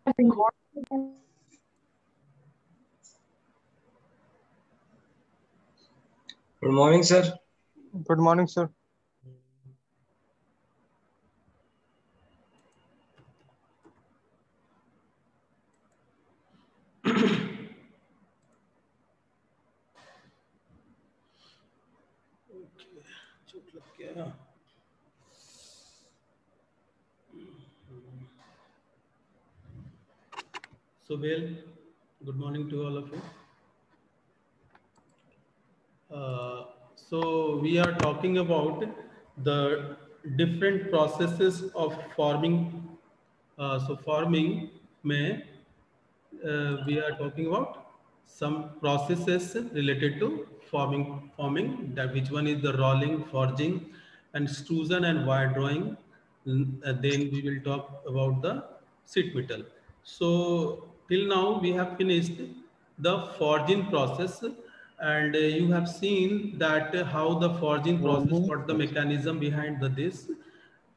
Good morning, sir. Good morning, sir. So, well, good morning to all of you. So we are talking about the different processes of forming. So forming may we are talking about some processes related to forming. That which one is the rolling, forging, and extrusion and wire drawing. Then we will talk about the sheet metal. So till now we have finished the forging process, and you have seen that how the forging process, what the mechanism behind this.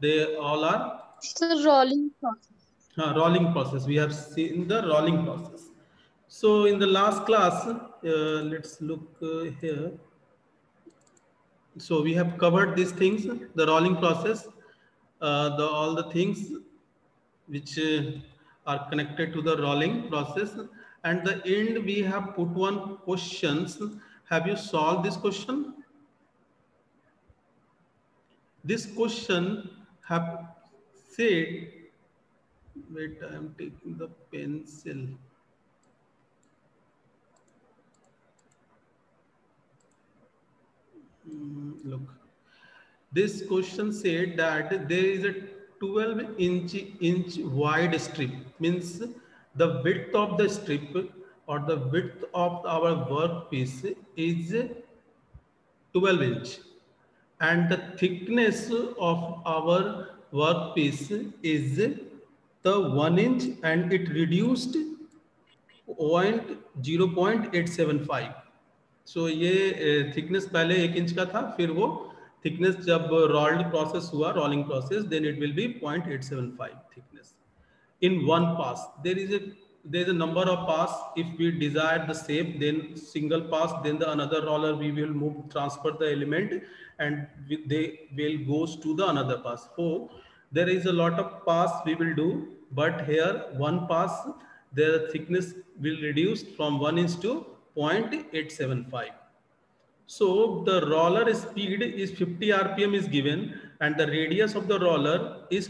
They all are It's a rolling process. rolling process. We have seen the rolling process. So in the last class, let's look here. So we have covered these things, the rolling process, all the things which are connected to the rolling process. And the end we have put one questions. Have you solved this question? This question have said, wait, I am taking the pencil. Look, this question said that there is a 12-inch wide strip, means the width of the strip or the width of our workpiece is 12 inch, and the thickness of our workpiece is the 1 inch, and it reduced 0.875. सो ये thickness पहले 1 inch का था, फिर वो thickness जब rolled process हुआ, rolling process, then it will be 0.875 thickness in one pass. There is a number of pass. If we desire the shape, then single pass, then the another roller we will transfer the element, and they will goes to the another pass. So there is a lot of pass we will do, but here one pass, the thickness will reduce from 1 inch to 0.875. So the roller speed is 50 rpm is given, and the radius of the roller is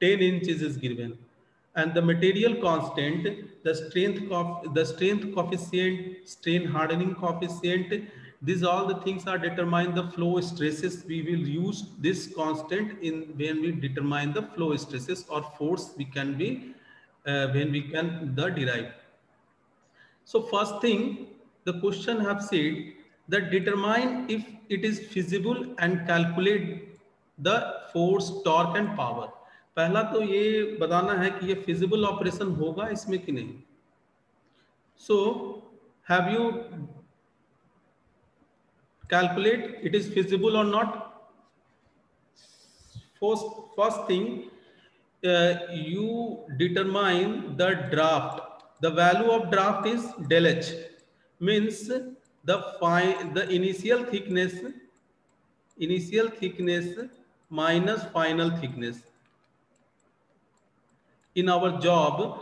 10 inches is given, and the material constant, the strength coefficient, strain hardening coefficient, these all the things are determine the flow stresses. We will use this constant in when we determine the flow stresses or force we can be when we can the derive. So first thing, the question have said that determine if it is feasible and calculate the force, torque and power. पहला तो ये बताना है कि ये feasible operation होगा इसमें कि नहीं. So have you calculate it is feasible or not? First thing, you determine the draft. The value of draft is del H, means the initial thickness minus final thickness. In our job,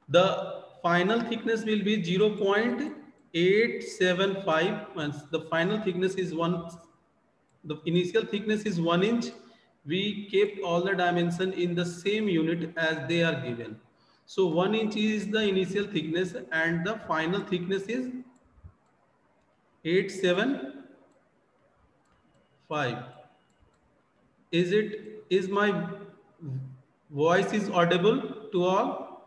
the final thickness will be 0.875. Once the final thickness is the initial thickness is 1 inch. We kept all the dimension in the same unit as they are given. So 1 inch is the initial thickness, and the final thickness is 875. Is my voice is audible to all?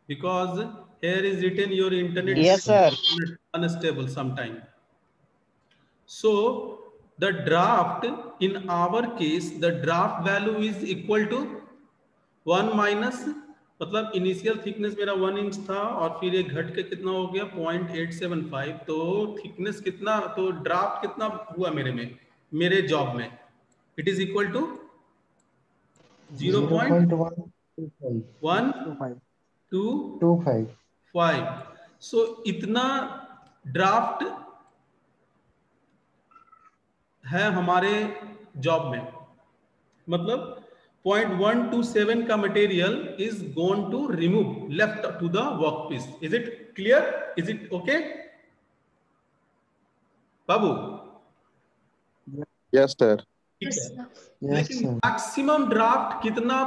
Because here is written your internet Yes, sir. unstable sometime. So the draft, in our case, the draft value is equal to 1 minus, मतलब initial thickness मेरा 1 inch था और फिर ये घट के कितना हो गया 0.875. तो थिकनेस कितना, तो ड्राफ्ट कितना हुआ मेरे जॉब में, it is equal to 0.1 1 2 25 5। So इतना ड्राफ्ट है हमारे जॉब में, मतलब 0.127 का material is gone to remove left to the work piece. Is it clear? Is it okay बाबू? Yes sir. ठीक Yes, है, sir. लेकिन मैक्सिमम ड्राफ्ट कितना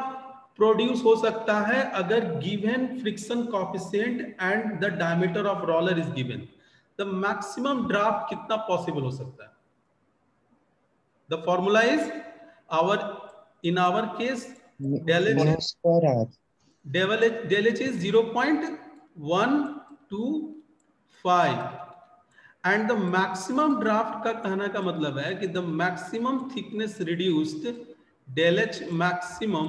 प्रोड्यूस हो सकता है अगर given friction coefficient and the diameter of roller is given? The maximum draft कितना पॉसिबल हो सकता है? The formula is in our case del mu square r del h is 0.125 and the maximum draft का कहने का मतलब है कि the maximum thickness reduced del h maximum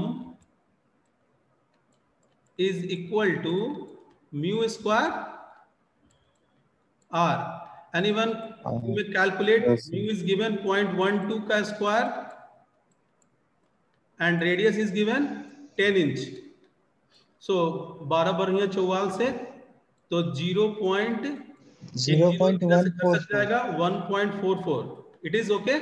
is equal to mu square r. Anyone who may calculate? Yes, sir. Mu is given 0.12 का square and radius is given 10 inch. So 12 बढ़िया 44 से तो 1.44 it is okay?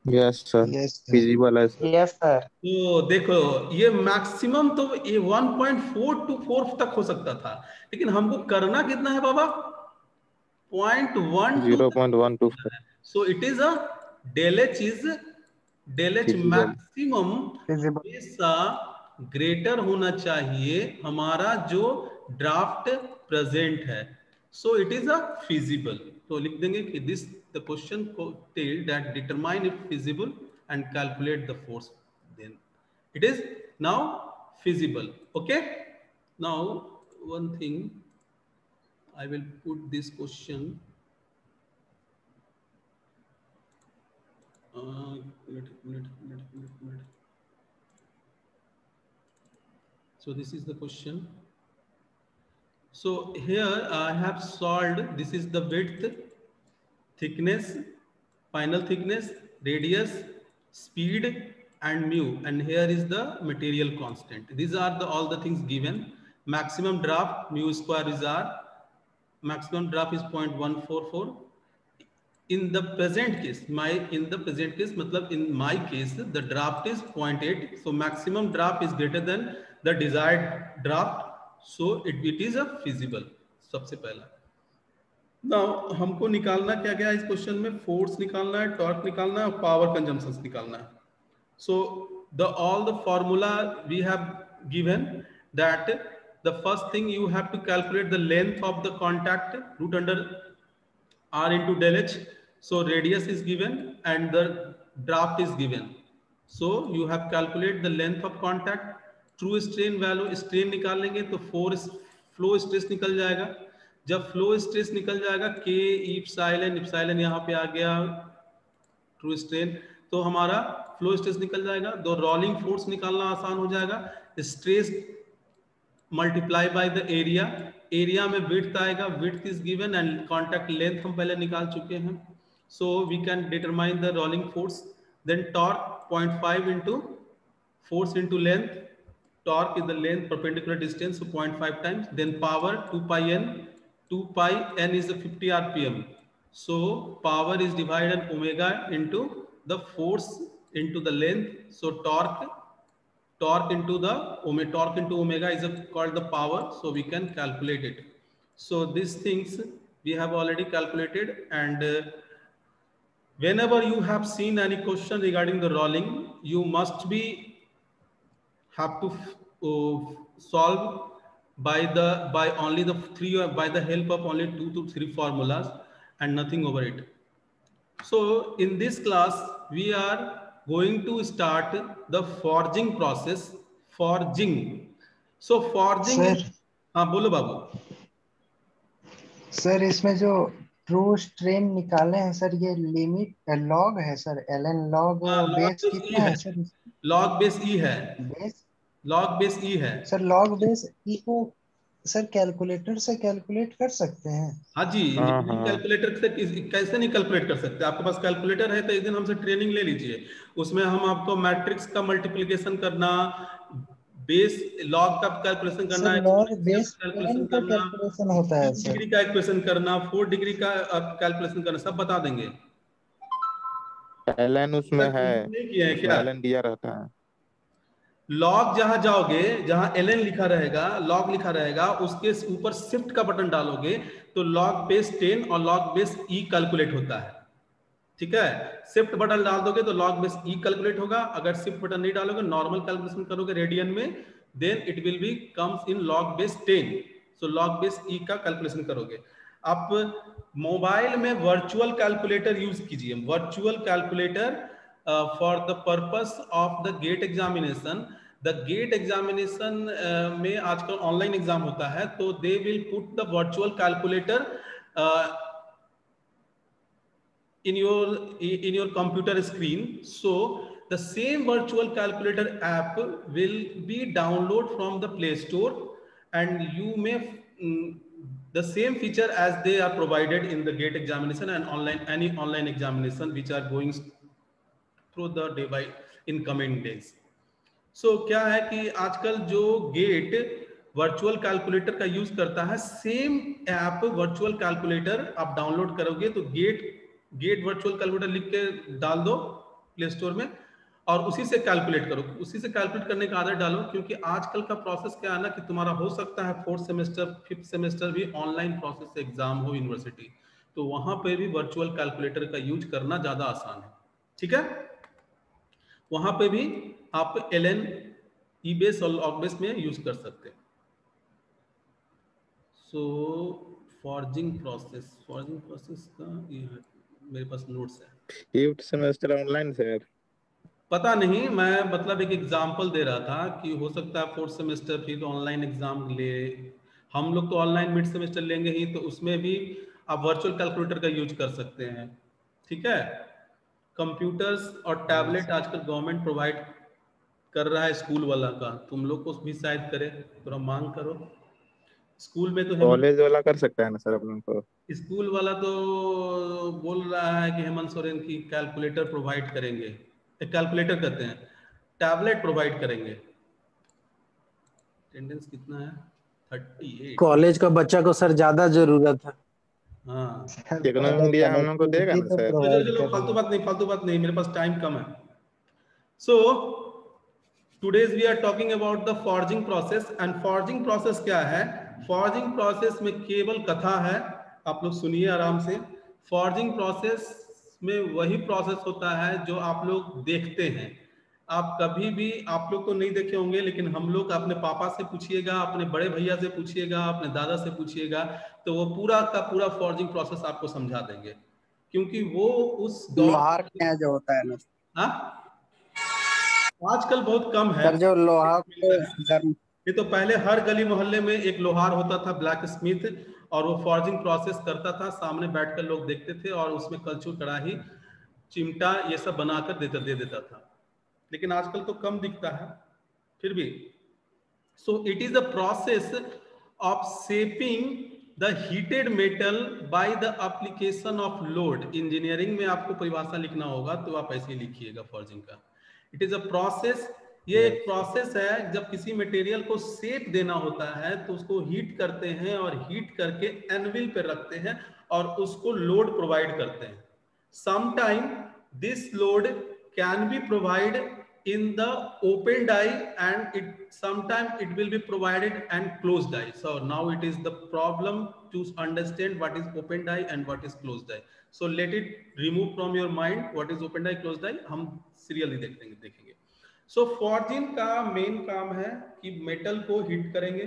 Yes sir, yes sir feasible है sir. yes sir तो देखो ये maximum तो ये 1.424 तक हो सकता था, लेकिन हमको करना कितना है बाबा? 0.12। 0.125 So it is a del h Feasible. Maximum Feasible. हमेशा ग्रेटर होना चाहिए हमारा जो ड्राफ्ट प्रेजेंट है। So it is a feasible. तो लिख देंगे कि दिस द क्वेश्चन को tell that determine if feasible and calculate the force, then it is now feasible. Okay, now one thing I will put this question minute. So this is the question. So here I have solved. This is the width, thickness, final thickness, radius, speed and mu, and here is the material constant. These are all the things given. Maximum draft mu square is r, maximum draft is 0.144. In the present case, मतलब in my case the draft is 0.8, so maximum draft is greater than the desired draft, so it is a feasible। सबसे पहला now हमको निकालना क्या क्या है इस question में? फोर्स निकालना है, टॉर्क निकालना है और पावर कंजम्पशन निकालना है। सो all the formula we have given that the first thing you have to calculate the length of the contact, root under r into del h. So radius is given and the draft is given, so you have calculate the length of contact, true strain value, strain निकालेंगे तो force flow stress निकल जाएगा। जब flow stress निकल जाएगा k epsilon यहाँ पे आ गया ट्रू स्ट्रेन, तो हमारा फ्लो स्ट्रेस निकल जाएगा। तो रोलिंग फोर्स निकालना आसान हो जाएगा। Stress multiply by the area, area में विड्थ आएगा, width is given and contact length हम पहले निकाल चुके हैं। So we can determine the rolling force. Then torque 0.5 into force into length, torque is the length perpendicular distance, so 0.5 times. Then power 2 pi n, 2 pi n is the 50 rpm, so power is divided omega into the force into the length, so torque into the torque into omega is called the power, so we can calculate it. So these things we have already calculated, and whenever you have seen any question regarding the rolling, you must be have to solve by only the three, or by the help of only 2 to 3 formulas and nothing over it. So in this class we are going to start the forging process. Forging, so forging Sir. is, हाँ बोलो बाबू। Sir इसमें जो true strain निकाले हैं sir, ये limit log है sir, ln log base कितना है सर? लॉग बेस ई है, बेस लॉग बेस ई है सर, लॉग बेस ई को सर कैलकुलेटर से कैलकुलेट कर सकते हैं? हाँ जी, कैलकुलेटर से कैसे नहीं कैलकुलेट कर सकते? आपके पास कैलकुलेटर है तो एक दिन हमसे ट्रेनिंग ले लीजिए, उसमें हम आपको मैट्रिक्स का मल्टीप्लिकेशन करना, बेस लॉग का कैलकुलेशन करना, सर लॉग बेस कैलकुलेशन 10 का करना, कैलकुलेशन होता है 3 सर। डिग्री का इक्वेशन करना, 4 डिग्री का कैलकुलेशन करना, सब बता देंगे। ln उसमें है, नहीं किया है उसमें क्या? ln दिया रहता है। लॉग जहां जाओगे, जहां ln लिखा रहेगा, लॉग लिखा रहेगा, उसके ऊपर शिफ्ट का बटन डालोगे तो लॉग बेस 10 और लॉग बेस ई कैलकुलेट होता है। ठीक है, शिफ्ट बटन डाल दोगे तो लॉग बेस ई कैलकुलेट होगा। अगर शिफ्ट बटन नहीं डालोगे, नॉर्मल कैलकुलेशन करोगे रेडियन में, then it will be comes in log base 10। So log base E का कैलकुलेशन करोगे। आप मोबाइल में वर्चुअल कैलकुलेटर यूज कीजिए, virtual calculator for the purpose of the GATE examination. The GATE examination में आजकल online exam होता है, तो they will put the virtual calculator in your computer screen. So the same virtual calculator app will be download from the Play Store, and you may the same feature as they are provided in the gate examination and online, any online examination which are going through the day by in coming days. So क्या है कि आजकल जो gate virtual calculator का use करता है, same app virtual calculator आप download करोगे तो गेट वर्चुअल कैलकुलेटर लिख के डाल दो प्ले स्टोर में और उसी से कैलकुलेट करो, उसी से कैलकुलेट करने का आदत डालो। क्योंकि आजकल का प्रोसेस क्या है ना कि तुम्हारा हो सकता है 4th सेमेस्टर 5th सेमेस्टर भी ऑनलाइन प्रोसेस से एग्जाम हो यूनिवर्सिटी, तो वहां पे भी वर्चुअल कैलकुलेटर का यूज करना ज्यादा आसान है। ठीक है, वहां पे भी आप ln ई बेस और लॉग बेस में यूज कर सकते हैं। सो फॉर्जिंग प्रोसेस का ये है, मेरे पास नोट्स है। 5th semester online sir? पता नहीं, मैं मतलब एक एग्जांपल दे रहा था कि हो सकता है 4th सेमेस्टर फिर ऑनलाइन एग्जाम ले। हम लोग तो ऑनलाइन मिड सेमेस्टर लेंगे ही, तो उसमें भी आप वर्चुअल कैलकुलेटर का यूज कर सकते हैं। ठीक है, कंप्यूटर्स और टैबलेट आजकल गवर्नमेंट प्रोवाइड कर रहा है स्कूल वाला का, तुम लोग को भी शायद करे, थोड़ा मांग करो। स्कूल में तो कॉलेज वाला कर सकता है ना सर अपन को? स्कूल वाला तो बोल रहा है कि हेमंत सोरेन की कैलकुलेटर प्रोवाइड करेंगे, कैलकुलेटर कहते हैं, टैबलेट प्रोवाइड करेंगे। अटेंडेंस कितना है? 38। कॉलेज का बच्चा को सर ज्यादा जरूरत है। हाँ सर टेक्नो पता इंडिया हम लोग को देगा कनेक्टिविटी ना तो सर? चलो प्रोवाइड चलो, कर रही है। फालतू बात नहीं, मेरे पास टाइम कम है। So today's we are talking about the forging process. And forging process क्या है? फॉर्जिंग प्रोसेस में केवल कथा है, आप लोग सुनिए आराम से। फॉर्जिंग प्रोसेस में वही प्रोसेस होता है जो आप लोग देखते हैं। आप कभी भी, आप लोग तो नहीं देखे होंगे, लेकिन हम लोग अपने पापा से पूछिएगा, अपने बड़े भैया से पूछिएगा, अपने दादा से पूछिएगा, तो वो पूरा का पूरा फॉर्जिंग प्रोसेस आपको समझा देंगे, क्योंकि वो उस दौर लोहार के यहाँ जो होता है ना हाँ? आजकल बहुत कम है सर, जो लोहा को गर्म ये तो पहले हर गली मोहल्ले में एक लोहार होता था, ब्लैक स्मिथ, और वो फॉर्जिंग प्रोसेस करता था, सामने बैठकर लोग देखते थे और उसमें कलछुल, कड़ाही, चिमटा ये सब बनाकर दे देता था। लेकिन आजकल तो कम दिखता है फिर भी। सो it is the process of shaping the heated metal by the application of load. Engineering में आपको परिभाषा लिखना होगा तो आप ऐसे ही लिखिएगा फॉर्जिंग का। इट इज अ प्रोसेस, ये एक प्रोसेस है जब किसी मटेरियल को शेप देना होता है तो उसको हीट करते हैं और हीट करके एनविल पे रखते हैं और उसको लोड प्रोवाइड करते हैं। Sometime this load can be provide in the open die, and it sometime it will be provided and closed die. So now it is the problem to understand what is open die and what is closed die. So let it remove from your mind what is open die, closed die, हम serially देखेंगे। सो forging का main काम है कि metal को heat करेंगे,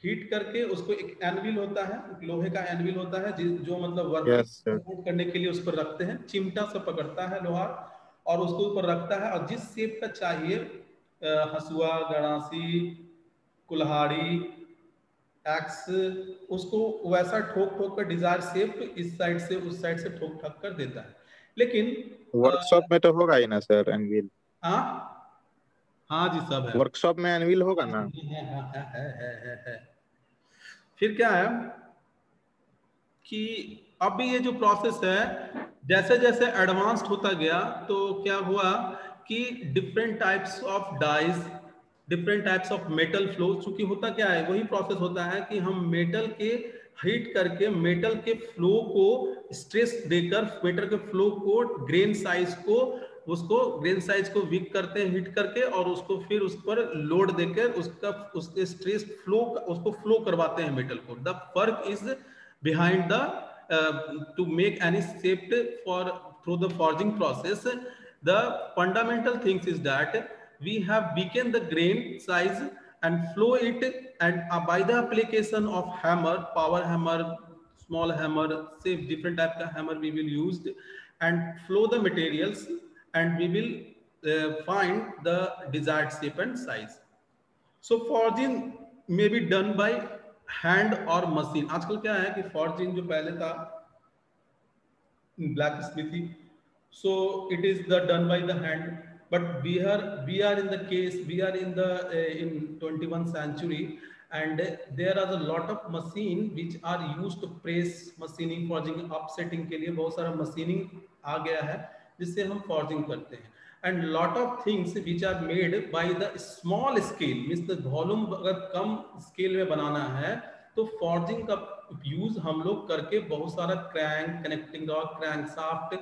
heat करके उसको एक एनविल होता है, लोहे का एनविल होता है जो मतलब वर्क करने के लिए उस पर रखते हैं। चिमटा से पकड़ता है लोहार और उसको ऊपर रखता है, और जिस शेप का चाहिए, हसुआ, गड़ासी, कुल्हाड़ी, एक्स, उसको वैसा ठोक कर डिजायर शेप इस साइड से उस साइड से ठोक ठाक कर देता है। लेकिन वर्कशॉप में तो होगा ही ना सर एनविल? हाँ जी, सब है वर्कशॉप में एनविल होगा ना? है। फिर क्या है कि अभी ये जो प्रोसेस है जैसे जैसे एडवांस्ड होता गया तो क्या हुआ कि different types of dies different types of metal flow. चूंकि होता क्या है, वही प्रोसेस होता है कि हम मेटल के हीट करके मेटल के फ्लो को स्ट्रेस देकर मेटल के फ्लो को ग्रेन साइज को वीक करते हैं हीट करके, और उसको फिर उस पर लोड देकर उसके स्ट्रेस फ्लो उसको फ्लो करवाते हैं मेटल को। The work is behind the two make any shape for through the forging process. The fundamental things is that we have weakened the grain size and flow it, and by the application of hammer, power hammer, small hammer, say different type of hammer we will use, and flow the materials, and we will find the desired shape and size. So forging may be done by hand or machine. आजकल क्या है कि forging जो पहले था blacksmithy, so it is done by the hand, but we are in the case, we are in the in 21st century, and there are a lot of machine which are used to press, machining, forging, upsetting के लिए बहुत सारा machining आ गया है जिससे हम forging करते हैं, and lot of things which are made by the small scale, means the volume अगर कम scale में बनाना है तो forging का यूज हम लोग करके बहुत सारा crank, connecting rod, crank shaft,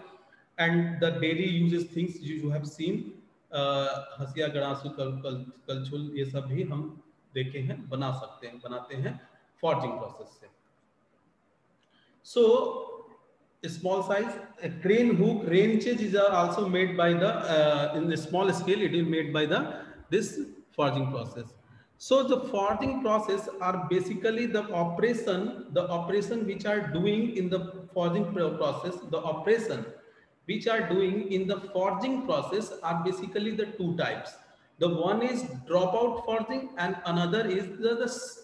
and the daily uses things you have seen, हसिया, गड़ासु, कलछुल, ये सब भी हम देखे हैं, बनाते हैं फॉर्जिंग प्रोसेस से। सो small size, a crane hook, wrenches are also made by the in the small scale, it is made by this forging process. So the forging process are basically the operation which are doing in the forging process. The operation which are doing in the forging process are basically the two types. The one is dropout forging and another is the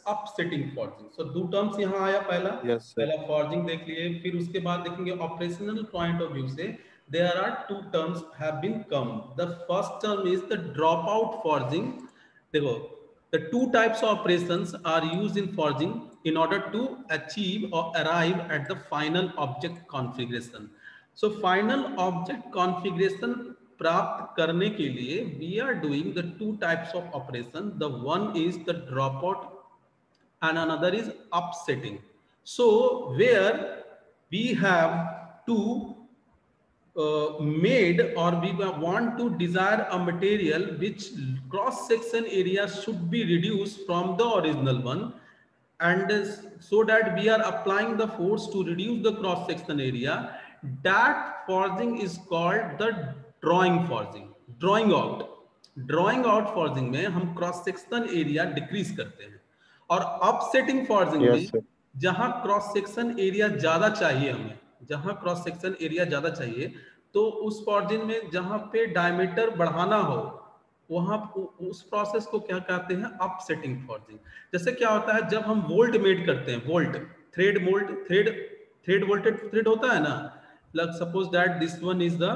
upsetting forging. So दो terms यहाँ आया, पहला forging देख लिए, फिर उसके बाद देखेंगे operational point of view से there are two terms have been come. The first term is the dropout forging. देखो, the two types of operations are used in forging in order to achieve or arrive at the final object configuration. So final object configuration प्राप्त करने के लिए we are doing the two types of operation. The one is the dropout and another is upsetting. So where we have to made, or we want to desire a material which cross section area should be reduced from the original one, and so that we are applying the force to reduce the cross section area, that forging is called the drawing forging. Drawing out forging में हम cross section area decrease करते हैं, और upsetting forging में जहां cross section area ज्यादा चाहिए हमें, जहां क्रॉस सेक्शन एरिया ज्यादा चाहिए, तो उस फॉर्जिंग में जहां पे डायमीटर बढ़ाना हो वहां उस प्रोसेस को क्या कहते हैं, अपसेटिंग फॉर्जिंग। जैसे क्या होता है जब हम वोल्ट मेड करते हैं, वोल्ट थ्रेड वोल्टेड थ्रेड होता है ना, like suppose that this one is the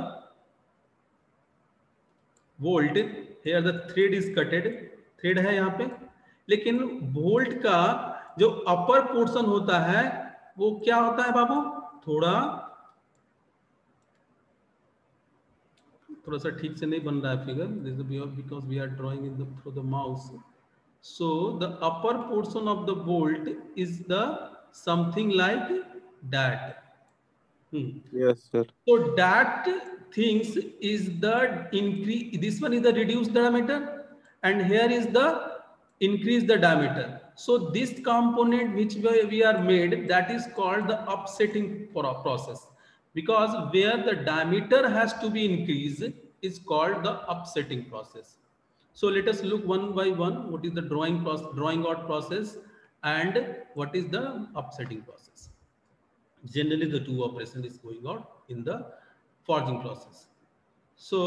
volt, here the thread is cutted, thread है यहाँ पे, लेकिन वोल्ट का जो अपर पोर्शन होता है वो क्या होता है बाबू, थोड़ा सा ठीक से नहीं बन रहा है figure, because we are drawing in through the mouse. So the upper portion of the volt is the something like that. Yes sir. So that things is the increase, this one is the reduced diameter and here is the increase the diameter. So this component which we are made, that is called the upsetting process, because where the diameter has to be increased is called the upsetting process. So let us look one by one, what is the drawing out process and what is the upsetting process. Generally the two operation is going on in the forging process. So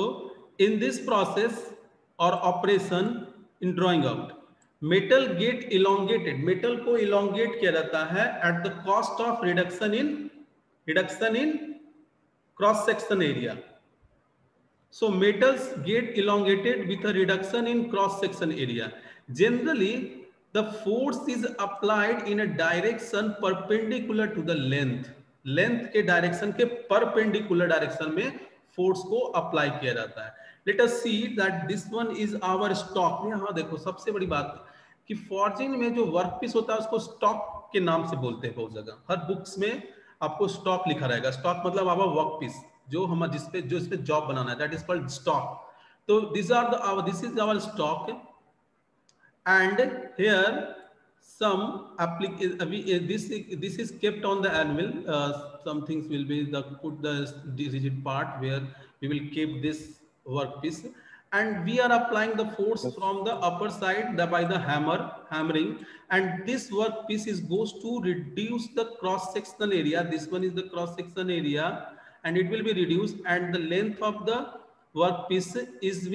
in this process or operation in drawing out, metal get elongated, metal को elongate किया जाता है at the cost of reduction in cross section area. So metals get elongated with a reduction in cross section area. Generally the force is applied in a direction perpendicular to the length के direction के perpendicular direction में force को apply किया जाता है। Let us see that this one is our stock. यहाँ देखो सबसे बड़ी बात कि फॉर्जिंग में जो वर्क पीस होता है उसको स्टॉक के नाम से बोलते हैं। बहुत जगह हर बुक्स में आपको स्टॉक लिखा रहेगा। स्टॉक मतलब आवर वर्क पीस, जो हम इस पे जॉब बनाना है, दैट इज कॉल्ड स्टॉक। तो this is our stock and here some this is kept on the anvil. Some things will be put the rigid part where we will keep this workpiece, and we are applying the force from the upper side by the hammering, and this workpiece goes to reduce the cross sectional area. This one is the cross section area, and it will be reduced, and the length of the workpiece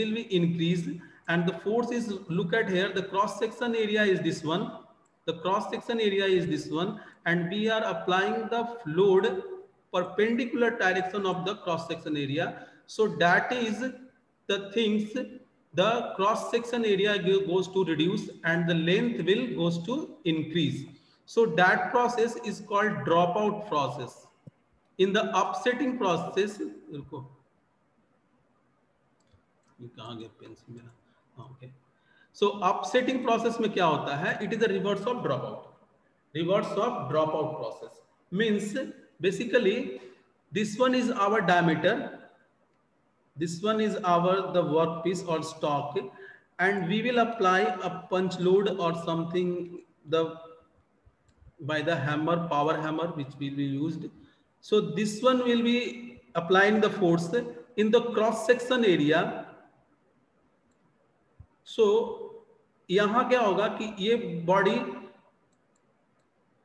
will be increased. And the force is, look at here, the cross section area is this one, the cross section area is this one, and we are applying the load perpendicular direction of the cross section area. So that is the things, the cross section area goes to reduce and the length will goes to increase. So that process is called dropout process. In the upsetting process, कहाँ गया pencil मेरा? Okay. So upsetting process में क्या होता है? It is the reverse of dropout. Reverse of dropout process means basically this one is our diameter, this one is our the workpiece or stock, and we will apply a punch load or something by the hammer, power hammer, which will be used. So this one will be applying the force in the cross section area. So यहां क्या होगा कि ये body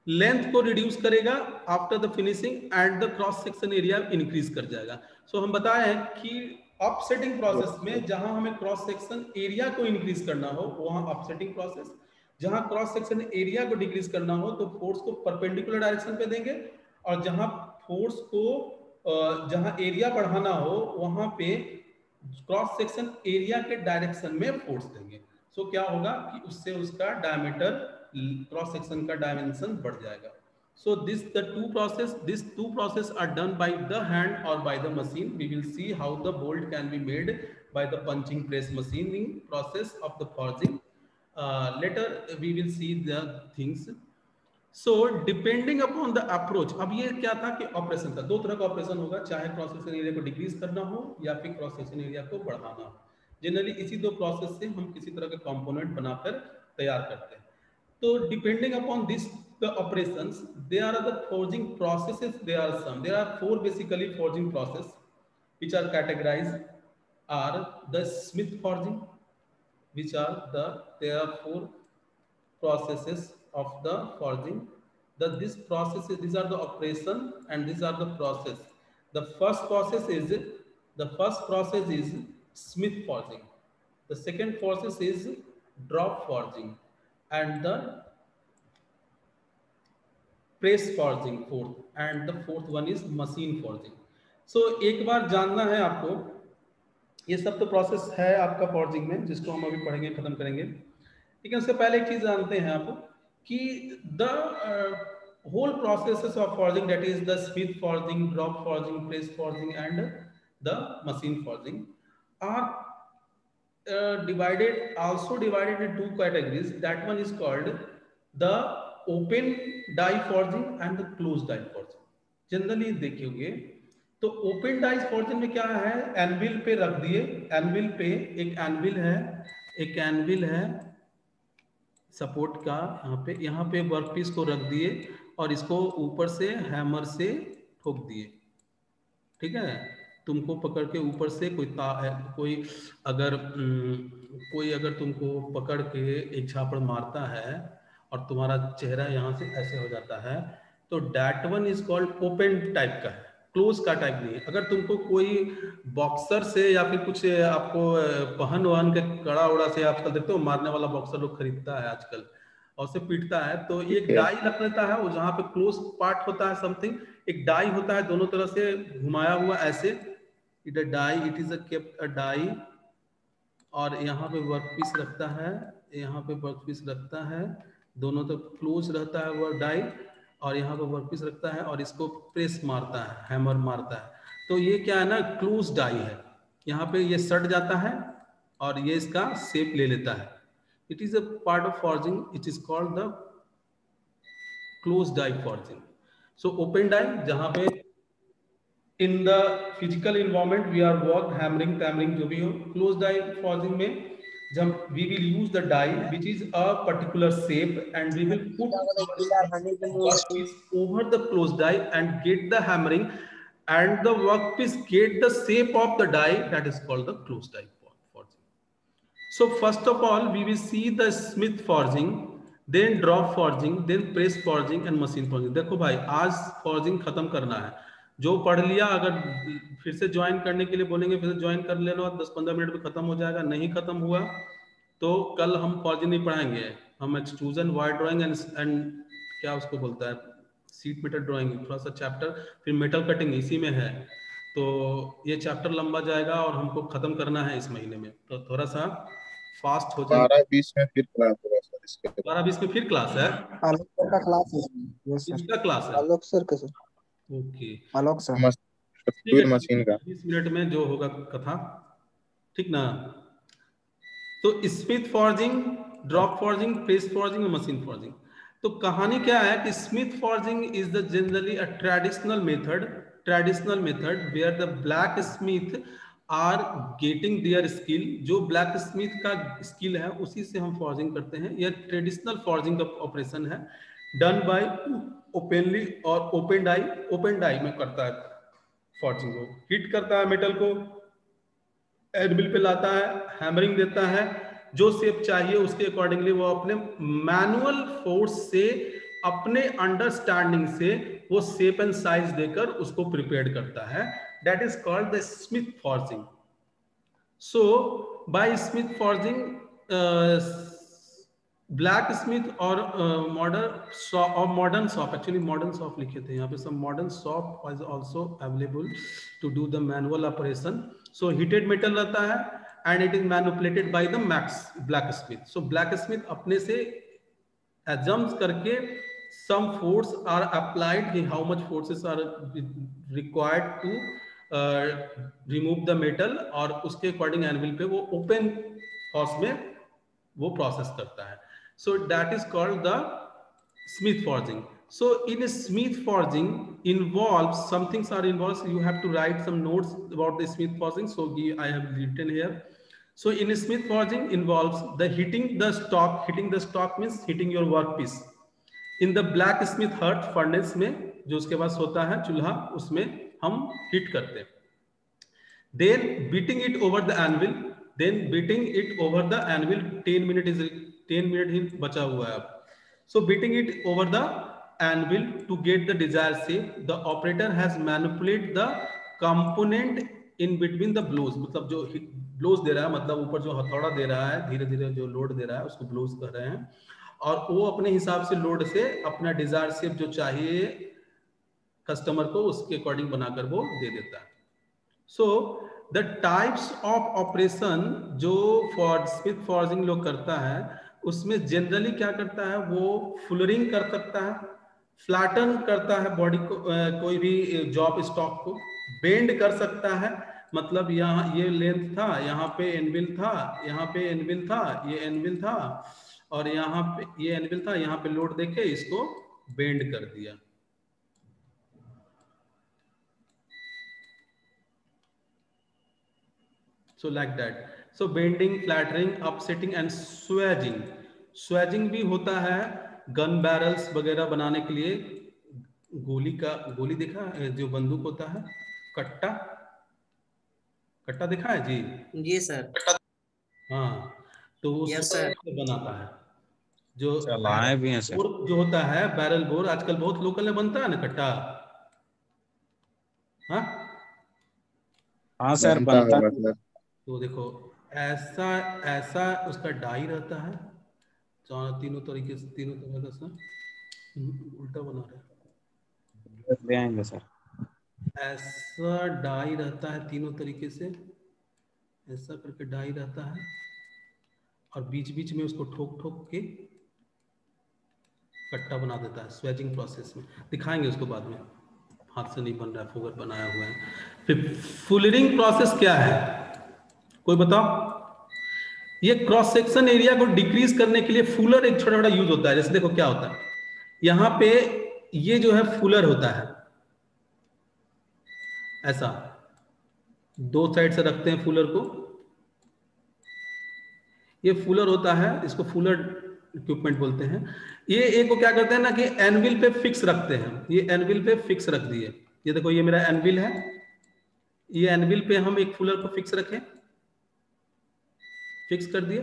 length को reduce करेगा after the finishing and the cross section area increase कर जाएगा। सो हम बताए हैं कि अपसेटिंग प्रोसेस में जहां हमें क्रॉस सेक्शन एरिया को इंक्रीज करना हो वहां अपसेटिंग प्रोसेस, जहां क्रॉस सेक्शन एरिया को डिक्रीज करना हो तो फोर्स को परपेंडिकुलर डायरेक्शन पे देंगे, और जहां फोर्स को जहां एरिया बढ़ाना हो वहां पे क्रॉस सेक्शन एरिया के डायरेक्शन में फोर्स देंगे। सो क्या होगा कि उससे उसका डायमीटर, क्रॉस सेक्शन का डायमेंशन बढ़ जाएगा। सो these two process are done by the hand or by the machine. We will see how the bolt can be made by the punching press machining process of the forging. Later we will see the things. So depending upon the approach, अब ये क्या था कि operation था, दो तरह का operation होगा, चाहे क्रॉस सेक्शन एरिया को डिक्रीज करना हो या फिर क्रॉस सेक्शन एरिया को बढ़ाना हो। जनरली इसी दो प्रोसेस से हम किसी तरह के कंपोनेंट बनाकर तैयार करते हैं। तो depending upon this the operations, there are the forging processes. There are four basically forging process which are categorized are the Smith forging, which are there are four processes of the forging. These are the operation and these are the process. The first process is Smith forging. The second process is drop forging, and the press forging fourth, and the fourth one is machine forging. So एक बार जानना है आपको, ये सब तो process है आपका forging में जिसको हम अभी पढ़ेंगे, खत्म करेंगे। ठीक है, उससे पहले एक चीज जानते हैं आप कि the whole processes of forging, that is the smith forging, drop forging, press forging and the machine forging are divided in two categories. That one is called the open die forging and the closed die forging. Generally देखिए तो open die forging में क्या है, anvil पे रख दिए, anvil पे एक एनविल है सपोर्ट का, यहाँ पे वर्कपीस को रख दिए और इसको ऊपर से हैमर से ठोक दिए। ठीक है, तुमको पकड़ के ऊपर से कोई अगर तुमको पकड़ के एक झापड़ मारता है और तुम्हारा चेहरा यहाँ से ऐसे हो जाता है तो that one is called open type का है, क्लोज का टाइप नहीं है। अगर तुमको कोई बॉक्सर से या फिर कुछ आपको पहन के कड़ा उड़ा से, आजकल देखते हो मारने वाला बॉक्सर लोग खरीदता है आजकल और उसे पीटता है, तो एक डाई रख लेता है वो जहाँ पे क्लोज पार्ट होता है, समथिंग एक डाई होता है दोनों तरह से घुमाया हुआ ऐसे, इट इज अ डाई, और यहाँ पे वर्कपीस रखता है, यहाँ पे वर्कपीस रखता है, दोनों तरफ क्लोज रहता है वो डाई, और यहाँ पे वर्कपीस रखता है और इसको प्रेस मारता है, हैमर मारता है। तो ये क्या है ना, क्लोज डाई है। यहाँ पे ये सट जाता है और ये इसका शेप ले लेता है. It is a part of forging. It is called the close die forging. So open die, जहाँ पे in the physical environment we are work hammering tempering जो भी हो. क्लोज डाई फॉर्जिंग में जब we will use the die which is a particular shape and we will put workpiece over the closed die and get the hammering and the workpiece get the shape of the die, that is called the closed die forging. So first of all we will see the Smith forging, then drop forging, then press forging and machine forging. देखो भाई आज forging खत्म करना है. जो पढ़ लिया अगर फिर से ज्वाइन करने के लिए बोलेंगे फिर से ज्वाइन कर लेना, 10-15 मिनट में खत्म हो जाएगा. नहीं खत्म हुआ तो कल हम फॉर्जिंग नहीं पढ़ाएंगे. हम एक्सट्रूजन, वायर ड्राइंग एंड क्या उसको बोलता है, सीट मेटल ड्राइंग, थोड़ा सा चैप्टर, फिर मेटल कटिंग इसी में है. तो ये चैप्टर लंबा जाएगा और हमको खत्म करना है इस महीने में, तो थोड़ा सा फास्ट हो जाएगा. 12-20 में फिर क्लास होगा सर. इसके 12-20 में फिर क्लास है. आलोक सर का क्लास है. Yes sir. किसका क्लास है? आलोक सर का सर. ओके, आलोक सर. मशीन का 20 मिनट में जो होगा कथा, ठीक ना. तो smith forging, drop forging, press forging और मशीन फॉर्जिंग. तो कहानी क्या है कि smith forging is the generally a traditional method where the blacksmith are getting their skill. जो ब्लैक स्मिथ का स्किल है उसी से हम फॉर्जिंग करते हैं. यह ट्रेडिशनल फॉर्जिंग का ऑपरेशन है, डन बाय ओपनली और ओपन डाई में करता है फॉर्जिंग को. हिट करता है मेटल को, एडमिल पे लाता है, हैमरिंग देता है, जो शेप चाहिए उसके अकॉर्डिंगली वो अपने मैनुअल फोर्स से, अपने अंडरस्टैंडिंग से वो शेप एंड साइज देकर उसको प्रिपेयर करता है. That is called the smith forging. So by smith forging blacksmith और modern soft, actually modern soft लिखे थे यहाँ पे, सब modern soft is also available to do the manual operation. So heated metal रहता है and it is manipulated by the blacksmith. So blacksmith अपने से एजम्स करके some force are applied, how much forces are required to remove the metal, और उसके according anvil पे वो open force में वो प्रोसेस करता है. So that is called the Smith forging. So in a Smith forging involves, some things are involved, so you have to write some notes about the Smith forging. So I have written here. So in a Smith forging involves the hitting the stock. Hitting the stock means hitting your workpiece. In the black smith hearth furnace में जो उसके पास होता है चूल्हा, उसमें हम hit करते हैं. Then beating it over the anvil. Then beating it over the anvil. 10 minute ही बचा हुआ है अब. So beating it over the anvil to get the desired shape. The operator has manipulated the component in between the blows. मतलब जो blows दे रहा है, मतलब ऊपर जो हथौड़ा दे रहा है, धीरे धीरे जो लोड दे रहा है उसको blows कर रहे हैं, और वो अपने हिसाब से लोड से अपना डिजायर शेप जो चाहिए कस्टमर को उसके अकॉर्डिंग बनाकर वो दे देता है. So the types of operation जो स्मिथ फॉर्जिंग लोग करता है उसमें जनरली क्या करता है, वो फुलरिंग कर सकता है, फ्लैटन करता है बॉडी को, कोई भी जॉब स्टॉक को बेंड कर सकता है. मतलब यहाँ ये लेंथ था, यहाँ पे एनविल था, यहाँ पे एनविल था, ये एनविल था, और यहाँ पे ये एनविल था, यहाँ पे लोड देके इसको बेंड कर दिया. So like that. So bending, flattering, upsetting and swaging. Swaging भी होता है गन बैरल्स वगैरह बनाने के लिए. गोली देखा जो बंदूक होता है, कट्टा देखा है जी? जी सर. हाँ, तो वो बनाता है. जो चलाए भी हैं सर. जो होता है बैरल बोर, आजकल बहुत लोकल में बनता है ना कट्टा. हाँ सर बनता है. तो देखो ऐसा उसका डाई रहता है, तीनों तरीके से, तीनों तरह से उल्टा बना रहे ले आएंगे सर. ऐसा डाई रहता है तीनों तरीके से, ऐसा करके डाई रहता है, और बीच बीच में उसको ठोक ठोक के कट्टा बना देता है स्वेजिंग प्रोसेस में. दिखाएंगे उसको बाद में, हाथ से नहीं बन रहा है, फोगर बनाया हुआ है. फिर फुलरिंग प्रोसेस क्या है? कोई बताओ? ये क्रॉस सेक्शन एरिया को डिक्रीज करने के लिए फुलर एक छोटा छोटा यूज होता है। जैसे देखो क्या होता है, यहाँ पे ये जो है फुलर होता है, ऐसा दो साइड से रखते हैं फुलर को, ये फुलर होता है, इसको फुलर इक्विपमेंट बोलते हैं। ये एक को क्या करते हैं ना कि एनविल पे फिक्स रखते हैं, ये एनविल पे फिक्स रख दिए, ये देखो ये मेरा एनविल है, ये एनविल पे हम एक फुलर को फिक्स रखें, फिक्स कर दिए।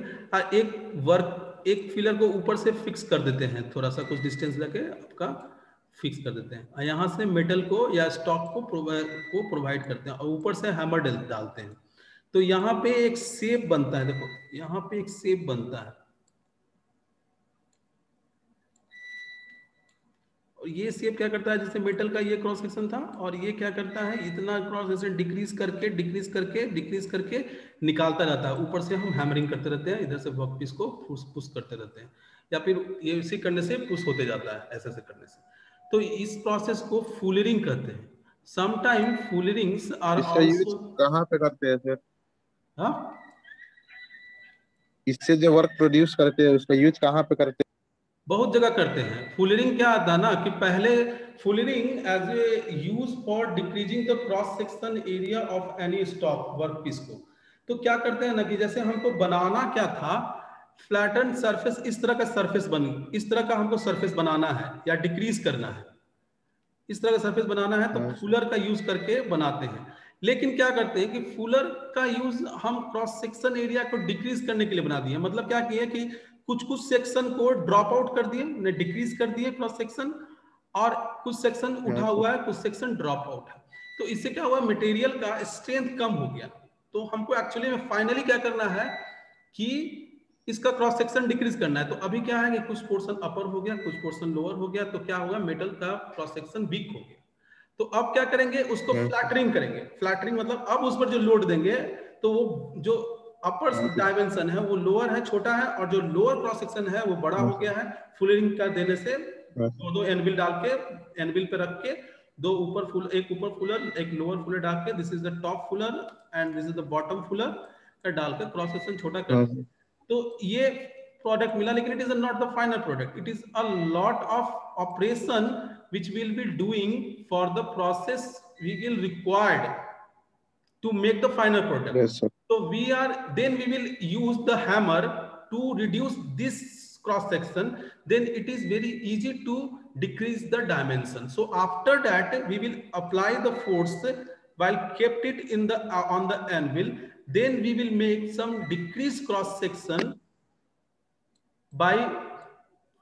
एक फिलर को ऊपर से फिक्स कर देते हैं, थोड़ा सा कुछ डिस्टेंस लेके आपका फिक्स कर देते हैं, यहाँ से मेटल को या स्टॉक को प्रोवाइड करते हैं और ऊपर से हैमर डालते हैं। तो यहाँ पे एक शेप बनता है, देखो यहाँ पे एक शेप बनता है, और ये शेप क्या करता है, जैसे मेटल का ये क्रॉस सेक्शन था और ये क्या करता है, इतना क्रॉस सेक्शन डिक्रीज करके निकालता रहता है। ऊपर से हम हैमरिंग करते रहते हैं, इधर से वर्कपीस को पुश करते रहते हैं, या फिर ये इसी करने से पुश होते जाता है, ऐसे करने से। तो इस प्रोसेस को फुलरिंग कहते हैं। समटाइम फुलरिंग्स आर आल्सो कहाँ पे करते हैं सर? हाँ, इससे जो वर्क प्रोड्यूस करते हैं उसका यूज कहाँ पे करते हैं? बहुत जगह करते हैं। फुलरिंग क्या आता है ना कि पहले fullering as a use for decreasing the cross section area of any stock workpiece को। तो क्या करते हैं ना कि जैसे हमको बनाना क्या था, फ्लैटन सरफेस, इस तरह का सरफेस इस तरह का हमको सरफेस बनाना है या डिक्रीज करना है, इस तरह का सरफेस बनाना है, तो फुलर का यूज करके बनाते हैं। लेकिन क्या करते हैं कि फुलर का यूज हम क्रॉस सेक्शन एरिया को डिक्रीज करने के लिए बना दिए। मतलब क्या किए कि कुछ सेक्शन को ड्रॉप आउट कर दिए, डिक्रीज कर दिए क्रॉस सेक्शन, और कुछ सेक्शन उठा हुआ है, कुछ सेक्शन ड्रॉप आउट है। तो इससे क्या हुआ, मटेरियल का स्ट्रेंथ कम हो गया। तो हमको एक्चुअली में फाइनली क्या करना है कि इसका क्रॉस सेक्शन डिक्रीज करना है। तो अभी क्या है कि कुछ पोर्शन अपर हो गया, कुछ पोर्शन लोअर हो गया, तो क्या होगा, मेटल का क्रॉस सेक्शन वीक हो गया। तो अब क्या करेंगे, उसको फ्लैटरिंग करेंगे। फ्लैटरिंग मतलब अब उस पर जो लोड देंगे तो वो जो अपर डायमेंशन है वो लोअर है, छोटा है, और जो लोअर क्रॉस सेक्शन है वो बड़ा हो गया है। फुलरिंग का देने से दो एनविल डाल के, एनविल पे रख के दो एक ऊपर फुलर एक लोअर फुलर डाल के, this is the top Fuller and this is the bottom Fuller का डाल के क्रॉस सेक्शन छोटा कर दिया। तो ये प्रोडक्ट मिला, लेकिन it is not the final product, it is a lot of operation which we'll be doing for the process we will required to make the final product. Yes, sir. So we will use the hammer to reduce this cross section, then it is very easy to decrease the dimension. So after that we will apply the force while kept it in the on the anvil, then we will make some decreased cross section by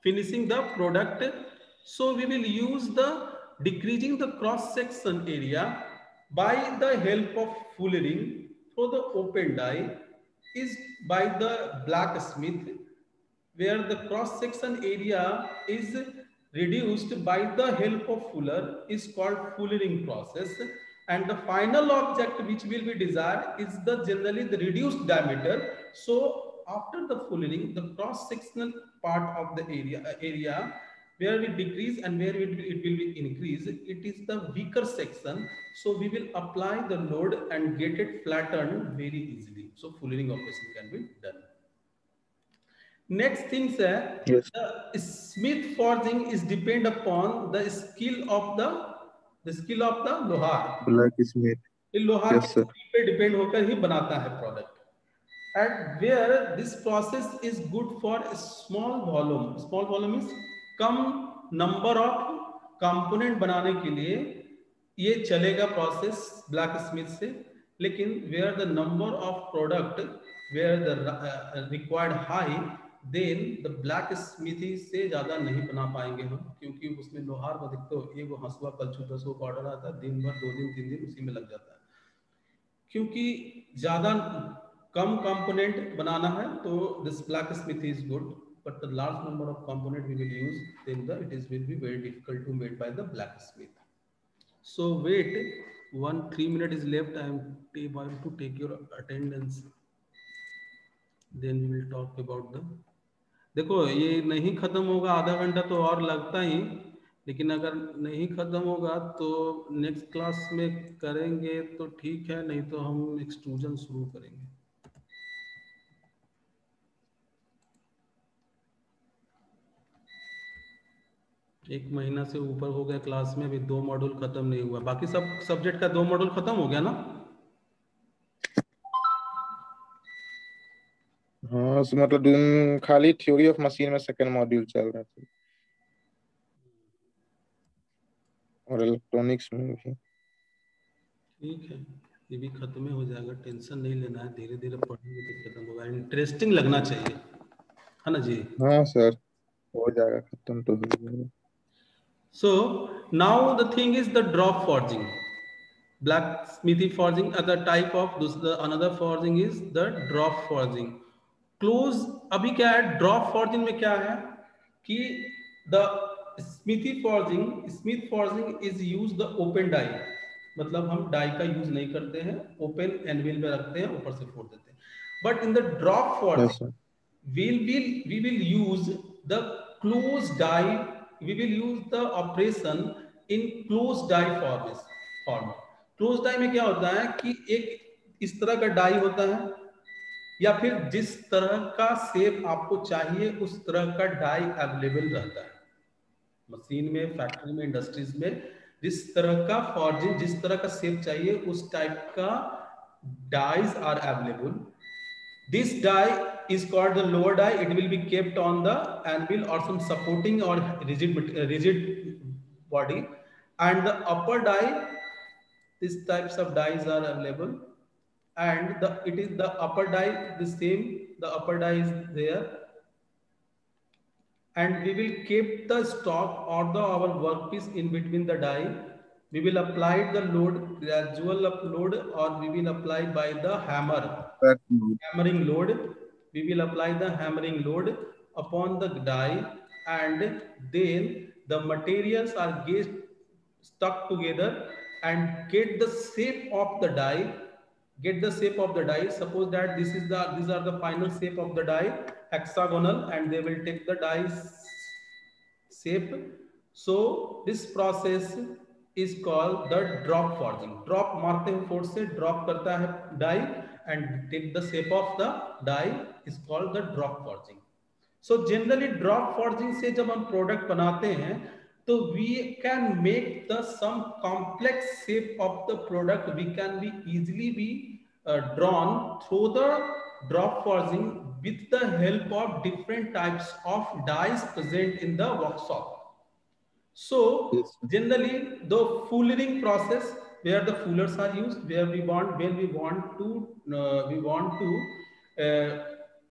finishing the product. So we will use the decreasing the cross section area by the help of fullering through the open die is by the blacksmith, where the cross section area is reduced by the help of fuller is called fullering process. And the final object which will be desired is the generally the reduced diameter. So after the fullering, the cross sectional part of the area where we decrease and where it will be increase, it is the weaker section. So we will apply the load and get it flattened very easily. So fullering operation can be done. Next thing, sir, yes. The smith forging is depend upon the skill of the लोहार, blacksmith. लोहार yes, पे depend होकर ही बनाता है product. And where this process is good for small volume is come number of component बनाने के लिए ये चलेगा प्रोसेस ब्लैक स्मिथ से। लेकिन where the number of product where the required high, then the blacksmithy से ज्यादा नहीं बना पाएंगे हम, क्योंकि उसमें लोहार बधिक तो एक हंसुआ कलछुल 10 को ऑर्डर आता है, दिन भर 2 दिन 3 दिन उसी में लग जाता है। क्योंकि ज्यादा कम कंपोनेंट बनाना है तो this black Smith is good, but the large number of component we will use, then will be very difficult to made by the blacksmith. So wait, 3 minutes is left. I am going to take your attendance, then we will talk about the, देखो ये नहीं खत्म होगा, आधा घंटा तो और लगता ही, लेकिन अगर नहीं खत्म होगा तो नेक्स्ट क्लास में करेंगे तो ठीक है, नहीं तो हम एक्सट्रूजन शुरू करेंगे। 1 महीना से ऊपर हो गया क्लास में, अभी 2 मॉड्यूल खत्म नहीं हुआ। बाकी सब सब्जेक्ट का 2 मॉड्यूल खत्म हो गया ना? हाँ मतलब खाली थ्योरी ऑफ मशीन में सेकंड मॉड्यूल चल रहा था और इलेक्ट्रॉनिक्स में भी। ठीक है, ये भी खत्म ही हो जाएगा, टेंशन नहीं लेना है, धीरे धीरे पढ़ेंगे तो खत्म होगा। इंटरेस्टिंग लगना चाहिए, है ना जी? हाँ सर, हो जाएगा खत्म तो हो जाएगा। So now the thing is the drop forging, blacksmithy forging. Other type of this, the another forging is the drop forging. Close अभी क्या है drop forging में क्या है कि the smith forging is use the open die, मतलब हम die का यूज नहीं करते हैं, ओपन एनविल में रखते हैं, ऊपर से फोड़ देते हैं। But in the drop forging we will use the closed die, we will use the operation in closed die form. Closed die में क्या होता है कि एक इस तरह का डाई होता है, या फिर जिस तरह का शेप आपको चाहिए उस तरह का डाई अवेलेबल रहता है मशीन में, फैक्ट्री में, इंडस्ट्रीज में। जिस तरह का फॉर्जिंग, जिस तरह का शेप चाहिए उस टाइप का dies are available. This die is called the lower die. It will be kept on the anvil or some supporting or rigid body, and the upper die, these types of dies are available, and it is the upper die, the same, the upper die is there, and we will keep the stock or our workpiece in between the die. We will apply the load, gradual upload, or we will apply by the hammering load. We will apply the hammering load upon the die, and then the materials are get stuck together and get the shape of the die. Suppose that these are the final shape of the die, hexagonal, and they will take the die shape. So this process is called the drop forging. Drop मारते हैं force से, drop करता है die and take the shape of the die is called the drop forging. So generally drop forging से जब हम product बनाते हैं तो we can make the some complex shape of the product, we can be easily be drawn through the drop forging with the help of different types of dies present in the workshop. So generally the fullering process, where the fullers are used, where we want to